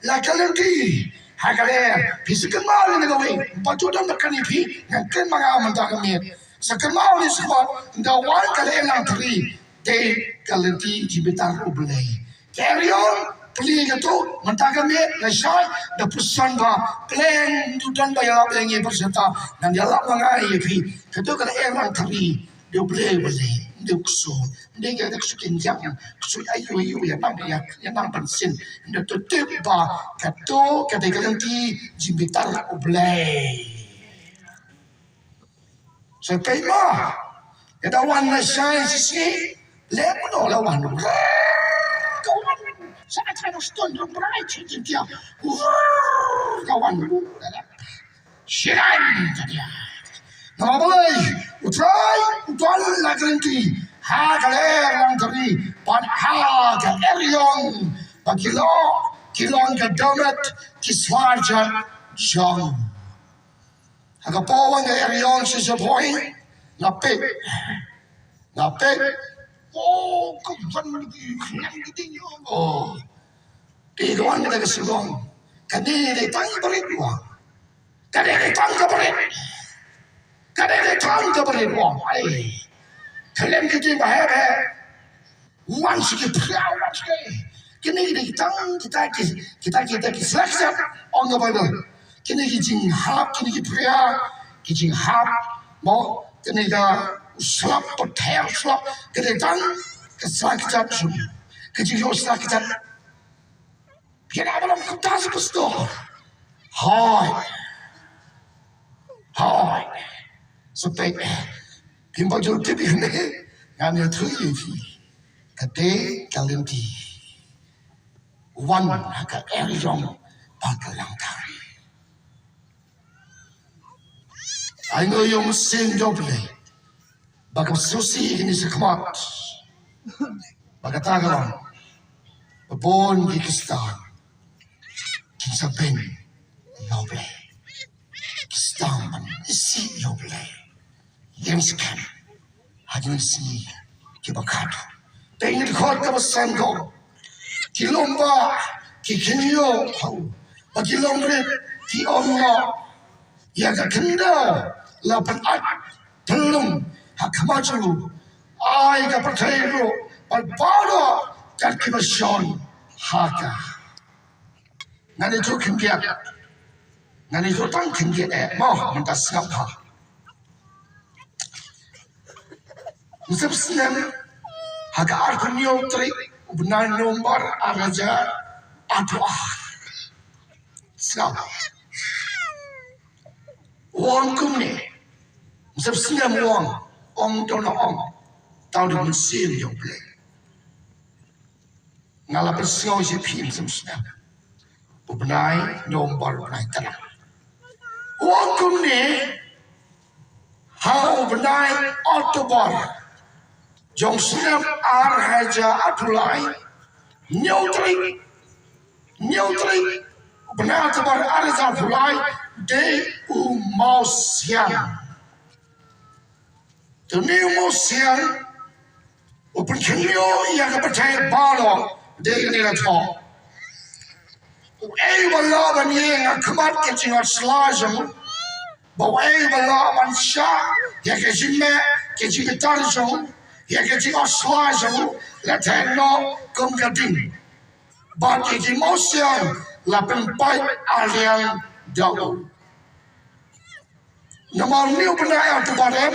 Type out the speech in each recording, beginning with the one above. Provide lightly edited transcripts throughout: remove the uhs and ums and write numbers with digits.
la kalenti hagale physical mal ni gawe patudan makani phi ngken manga manta kami sakama ni smart the one kale lang three they kalenti jibitar ublay Eriong Pili itu mentaka me nasai the pusan ba plan tu dan bayar apa yang berserta dan dia lap mengai pi itu kalau Eriong tadi dia boleh dia kusut dia ada kusut jam kusut ayu yang nang bensin dia tutup ba kata ganti jimbitar oblay sekai mah ada wan nasai sisi lemon lawan saya tak stun drum berai cincin dia. Kawan Shiran dia. Nama boleh utrai lagi ha kaler lang tadi pan ha ke Eriong kilong ke donut kiswarja jong. Aga pawang ke Eriong sisapoi napik. Oh, kawan lagi kenyang gitu oh, di luar kita kesulung, kadi di tang berit wah, kadi di tang berit wah, ay, kalian kita bahaya, wan sikit pria, kini di tang kita selesai, orang apa kini kita hap, kini kita hap, mau kini kita slap hotel slap kedetan kesakitan semua kecil kesakitan kita belum kertas betul hai sampai timbal jauh tibi ni kami terus kete kalenti wan agak Eriong pagalang kari ayo yang mesin job ni Baka susi ini sekemat. Baka tagalan. Babon Kikistan. Kinsa ben. Yoble. Kistan man. Isi yoble. Yang sekan. Hajun si. Kibakado. Tingin kot kabasan ko. Kilomba. Kikinyo. Bakilombre. Ki omno. Yaga kenda. Lapan at. Telung. Hakamaju, ay kapatero, pagpalo, kalkimasyon, haka. Ganito kingiyak, ganito tang kingiyak mo, mantasngap ha. Usap sinam, haka arkun yotri, ubnan nombar araja, atuah. Sngap. Uang kumni, usap sinam uang. Ong dono ong, tahu di mesin yang boleh. Ngalah bersau si pin semua. Bubenai nomor benai tanah. Waktu ni, hau benai autobar. Jong senam arhaja atulai, nyutri. Benai autobar arhaja atulai de umau siang. Tuni musian, upun kenyo yang kepercayaan balo dengan itu. Balaban yang kemat kecil selajam, bawa balaban syah yang kecil tarjung, yang kecil selajam, lateno kumkating. Bagi kecil musian, lapan pai aliang jauh. Nama ni upaya tu pada.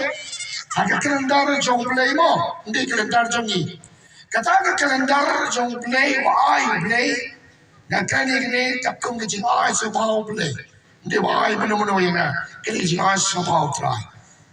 Agak kalendar jong play mo, hindi kalendar jong ni. Kata agak kalendar jong play, why play? Nagkani gini kapkong kecing ay sa play. Hindi why mano yan na, kini kecing ay sa try.